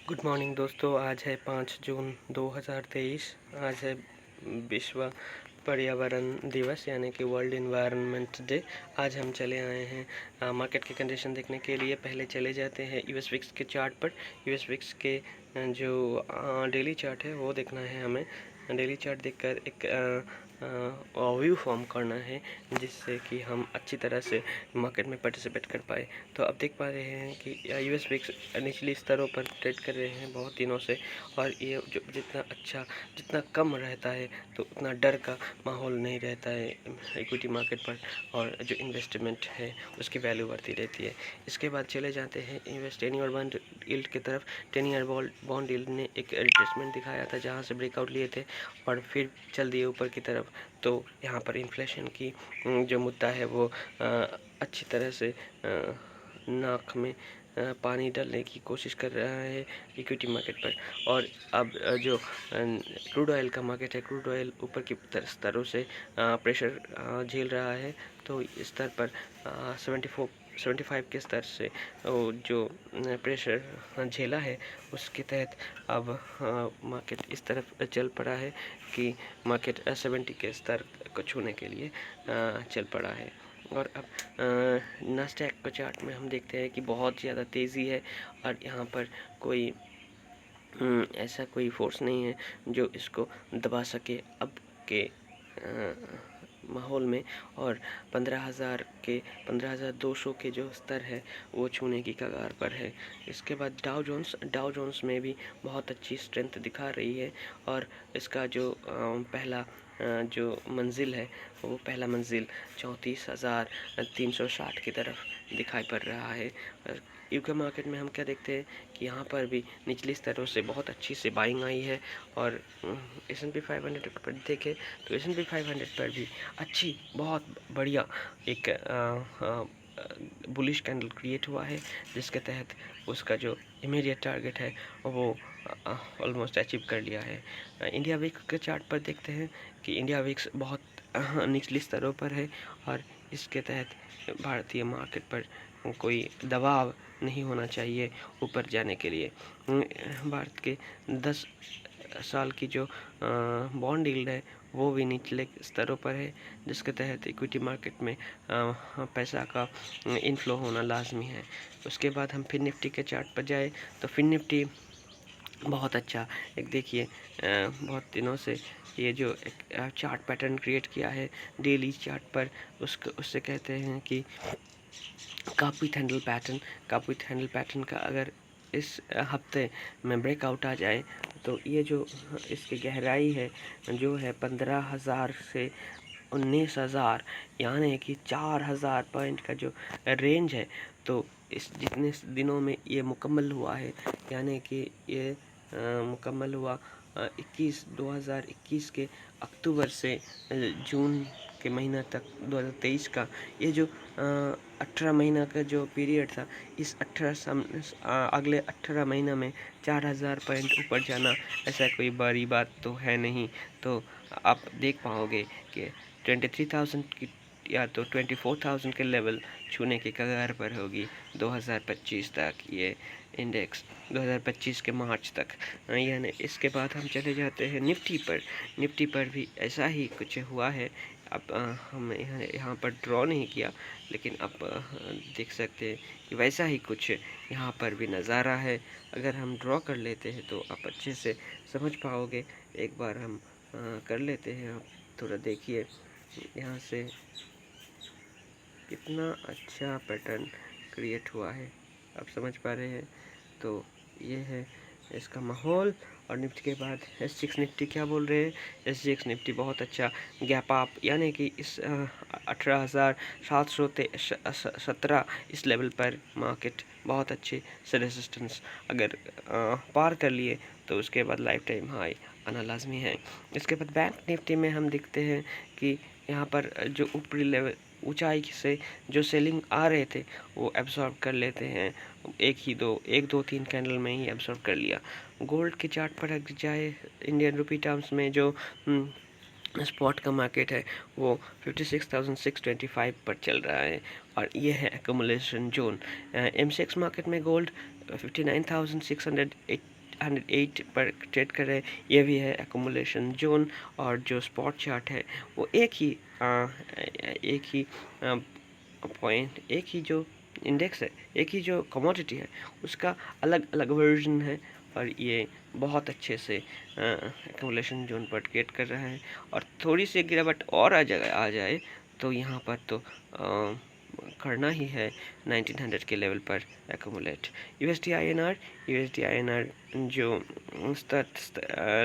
Good morning दोस्तों। आज है 5 जून 2023। आज है विश्व पर्यावरण दिवस यानी कि वर्ल्ड इन्वायरमेंट डे। आज हम चले आए हैं मार्केट की कंडीशन देखने के लिए। पहले चले जाते हैं यूएस विक्स के चार्ट पर। यूएस विक्स के जो डेली चार्ट है वो देखना है हमें। डेली चार्ट देखकर एक व्यू फॉर्म करना है जिससे कि हम अच्छी तरह से मार्केट में पार्टिसिपेट कर पाए। तो अब देख पा रहे हैं कि यूएस विक्स निचली स्तरों पर ट्रेड कर रहे हैं बहुत दिनों से, और ये जो जितना कम रहता है तो उतना डर का माहौल नहीं रहता है इक्विटी मार्केट पर, और जो इन्वेस्टमेंट है उसकी वैल्यू बढ़ती रहती है। इसके बाद चले जाते हैं इन्वेस्ट 10 ईयर बॉन्ड यील्ड की तरफ। 10 ईयर बॉन्ड यील्ड ने एक रिट्रेसमेंट दिखाया था जहाँ से ब्रेकआउट लिए थे और फिर चल दिए ऊपर की तरफ। तो यहाँ पर इन्फ्लेशन की जो मुद्दा है वो अच्छी तरह से नाक में पानी डालने की कोशिश कर रहा है इक्विटी मार्केट पर। और अब जो क्रूड ऑयल का मार्केट है, क्रूड ऑयल ऊपर की स्तरों से प्रेशर झेल रहा है। तो इस स्तर पर 75 के स्तर से जो प्रेशर झेला है उसके तहत अब मार्केट इस तरफ चल पड़ा है कि मार्केट 70 के स्तर को छूने के लिए चल पड़ा है। और अब नास्डैक का चार्ट में हम देखते हैं कि बहुत ज़्यादा तेज़ी है, और यहाँ पर कोई ऐसा कोई फोर्स नहीं है जो इसको दबा सके अब के माहौल में। और 15,200 के जो स्तर है वो छूने की कगार पर है। इसके बाद डाउ जोन्स में भी बहुत अच्छी स्ट्रेंथ दिखा रही है, और इसका जो पहला जो मंजिल है वो पहला मंजिल 34,360 की तरफ दिखाई पड़ रहा है। यूके मार्केट में हम क्या देखते हैं कि यहाँ पर भी निचली स्तरों से बहुत अच्छी से बाइंग आई है। और S&P 500 पर देखें तो S&P 500 पर भी अच्छी बहुत बढ़िया एक बुलिश कैंडल क्रिएट हुआ है, जिसके तहत उसका जो इमीडिएट टारगेट है वो ऑलमोस्ट अचीव कर लिया है। इंडिया विक्स के चार्ट पर देखते हैं कि इंडिया विक्स बहुत निचली स्तरों पर है, और इसके तहत भारतीय मार्केट पर कोई दबाव नहीं होना चाहिए ऊपर जाने के लिए। भारत के 10 साल की जो बॉन्ड यील्ड है वो भी निचले स्तरों पर है, जिसके तहत इक्विटी मार्केट में पैसा का इनफ्लो होना लाजमी है। उसके बाद हम फिर निफ्टी के चार्ट पर जाए तो फिर निफ्टी बहुत अच्छा एक देखिए बहुत दिनों से ये जो एक चार्ट पैटर्न क्रिएट किया है डेली चार्ट पर, उससे कहते हैं कि कापिथ हैंडल पैटर्न का अगर इस हफ्ते में ब्रेकआउट आ जाए तो ये जो इसकी गहराई है जो है 15,000 से 19,000 यानी कि 4,000 पॉइंट का जो रेंज है, तो इस जितने दिनों में ये मुकम्मल हुआ है यानी कि ये मुकम्मल हुआ 2021 के अक्टूबर से जून के महीना तक 2023 का ये जो 18 महीना का जो पीरियड था, इस अगले 18 महीना में 4,000 पॉइंट ऊपर जाना ऐसा कोई बड़ी बात तो है नहीं। तो आप देख पाओगे कि 23,000 की या तो 24,000 के लेवल छूने की कगार पर होगी 2025 तक ये इंडेक्स, 2025 के मार्च तक। यानी इसके बाद हम चले जाते हैं निफ्टी पर भी ऐसा ही कुछ हुआ है। अब हम यहाँ पर ड्रॉ नहीं किया, लेकिन आप देख सकते हैं कि वैसा ही कुछ यहाँ पर भी नज़ारा है। अगर हम ड्रॉ कर लेते हैं तो आप अच्छे से समझ पाओगे। एक बार हम कर लेते हैं, आप थोड़ा देखिए यहाँ से कितना अच्छा पैटर्न क्रिएट हुआ है, आप समझ पा रहे हैं। तो ये है इसका माहौल। और निफ्टी के बाद SGX निफ्टी क्या बोल रहे हैं, SGX निफ्टी बहुत अच्छा गैप अप यानी कि इस 18,717 इस लेवल पर मार्केट बहुत अच्छे से रेजिस्टेंस अगर पार कर लिए तो उसके बाद लाइफ टाइम हाई आना लाजमी है। इसके बाद बैंक निफ्टी में हम देखते हैं कि यहाँ पर जो ऊपरी लेवल ऊंचाई से जो सेलिंग आ रहे थे वो एब्जॉर्ब कर लेते हैं, एक दो तीन कैंडल में ही एब्जॉर्ब कर लिया। गोल्ड के चार्ट पर अगर जाए इंडियन रुपी टर्म्स में जो स्पॉट का मार्केट है वो 56,625 पर चल रहा है, और ये है एक्यूमुलेशन जोन। MCX मार्केट में गोल्ड 59,608 108 पर ट्रेड कर रहे हैं। ये भी है एक्यूमुलेशन जोन, और जो स्पॉट चार्ट है वो एक ही पॉइंट, एक ही जो इंडेक्स है, एक ही जो कमोडिटी है, उसका अलग अलग वर्जन है। और ये बहुत अच्छे से एक्यूमुलेशन जोन पर ट्रेड कर रहा है। और थोड़ी सी गिरावट और आ जाए तो यहाँ पर तो करना ही है 1900 के लेवल पर एक्यूमुलेट। USD INR जो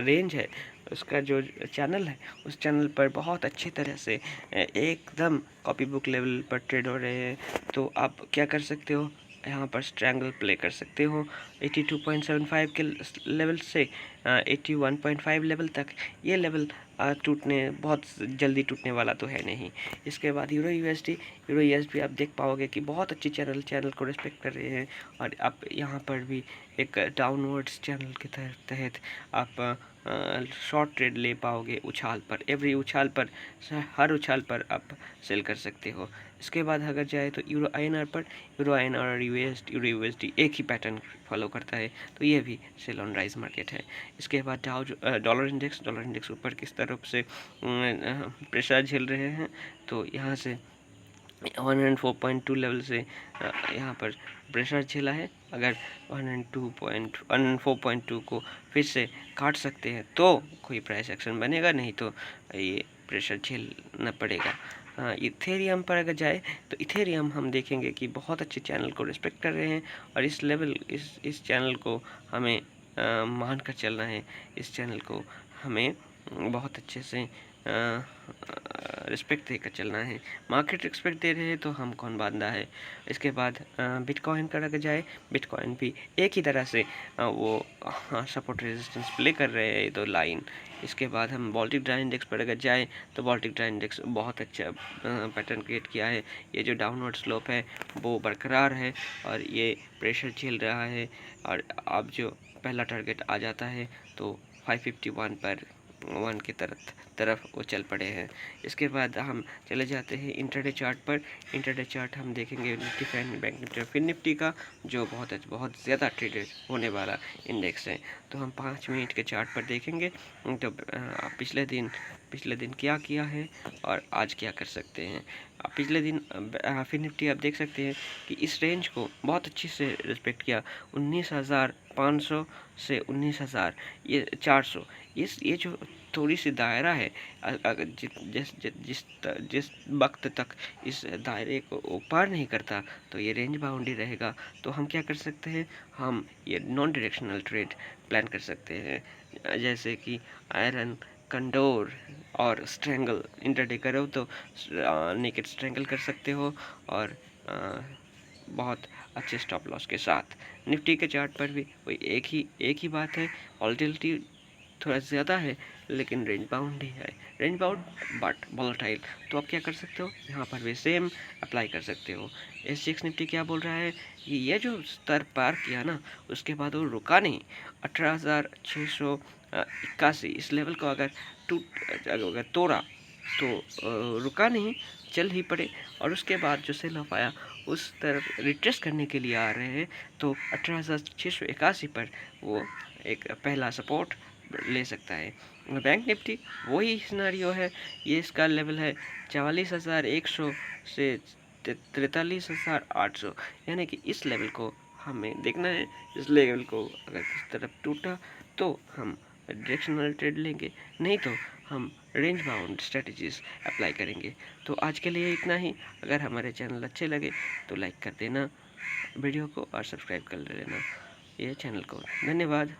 रेंज है, उसका जो चैनल है, उस चैनल पर बहुत अच्छी तरह से एकदम कॉपी बुक लेवल पर ट्रेड हो रहे हैं। तो आप क्या कर सकते हो, यहाँ पर स्ट्रैंगल प्ले कर सकते हो 82.75 के लेवल से 81.5 लेवल तक। ये लेवल टूटने बहुत जल्दी टूटने वाला तो है नहीं। इसके बाद यूरो USD आप देख पाओगे कि बहुत अच्छी चैनल को रिस्पेक्ट कर रहे हैं। और आप यहाँ पर भी एक डाउनवर्ड्स चैनल के तहत आप शॉर्ट ट्रेड ले पाओगे उछाल पर। हर उछाल पर आप सेल कर सकते हो। इसके बाद अगर जाए तो यूरो INR और यूरो USD एक ही पैटर्न फॉलो करता है, तो ये भी सेल ऑन राइज मार्केट है। इसके बाद डॉलर इंडेक्स ऊपर किस तरफ से प्रेशर झेल रहे हैं, तो यहाँ से 104.2 लेवल से यहाँ पर प्रेशर झेला है। अगर 104.2 को फिर से काट सकते हैं तो कोई प्राइस एक्शन बनेगा, नहीं तो ये प्रेशर झेलना पड़ेगा। इथेरियम पर अगर जाए तो इथेरियम हम देखेंगे कि बहुत अच्छे चैनल को रिस्पेक्ट कर रहे हैं। और इस चैनल को हमें मान कर चलना है। इस चैनल को हमें बहुत अच्छे से रिस्पेक्ट देकर चलना है। मार्केट रिस्पेक्ट दे रहे हैं तो हम कौन बांधा है। इसके बाद बिटकॉइन का अगर जाए, बिटकॉइन भी एक ही तरह से वो सपोर्ट रेजिस्टेंस प्ले कर रहे हैं, तो लाइन। इसके बाद हम बाल्टिक ड्राई इंडेक्स पर अगर जाए तो बाल्टिक ड्राई इंडेक्स बहुत अच्छा पैटर्न क्रिएट किया है। ये जो डाउनवर्ड स्लोप है वो बरकरार है और ये प्रेशर झेल रहा है। और अब जो पहला टारगेट आ जाता है तो 551 पर 1 की तरफ वो चल पड़े हैं। इसके बाद हम चले जाते हैं इंट्राडे चार्ट पर। इंट्राडे चार्ट हम देखेंगे निफ्टी, बैंक निफ्टी और फिन निफ्टी का, जो बहुत ज़्यादा ट्रेडेड होने वाला इंडेक्स है। तो हम 5 मिनट के चार्ट पर देखेंगे तो पिछले दिन क्या किया है और आज क्या कर सकते हैं। पिछले दिन फिन निफ्टी आप देख सकते हैं कि इस रेंज को बहुत अच्छी से रिस्पेक्ट किया। 19,500 से 19,400, ये जो थोड़ी सी दायरा है, अगर जिस वक्त तक इस दायरे को पार नहीं करता तो ये रेंज बाउंड ही रहेगा। तो हम क्या कर सकते हैं, हम ये नॉन डायरेक्शनल ट्रेड प्लान कर सकते हैं, जैसे कि आयरन, कंडोर और स्ट्रैंगल। इंट्राडे करो तो नेकेड स्ट्रैंगल कर सकते हो और बहुत अच्छे स्टॉप लॉस के साथ। निफ्टी के चार्ट पर भी वही एक ही बात है, वॉलेटिलिटी थोड़ा ज़्यादा है लेकिन रेंज बाउंड ही है, रेंज बाउंड बट वॉलेटाइल। तो आप क्या कर सकते हो, यहाँ पर भी सेम अप्लाई कर सकते हो। SGX निफ्टी क्या बोल रहा है कि ये जो स्तर पार किया ना, उसके बाद वो रुका नहीं। 18,681 इस लेवल को अगर तोड़ा तो रुका नहीं, चल ही पड़े। और उसके बाद जो सेल ऑफ आया उस तरफ रिट्रेस करने के लिए आ रहे हैं, तो 18,681 पर वो एक पहला सपोर्ट ले सकता है। बैंक निफ्टी वही सिनारियो है, ये इसका लेवल है 44,100 से 43,800, यानी कि इस लेवल को हमें देखना है। इस लेवल को अगर किस तरफ टूटा तो हम डायरेक्शनल ट्रेड लेंगे, नहीं तो हम रेंज बाउंड स्ट्रेटजीज अप्लाई करेंगे। तो आज के लिए इतना ही। अगर हमारे चैनल अच्छे लगे तो लाइक कर देना वीडियो को और सब्सक्राइब कर लेना ये चैनल को। धन्यवाद।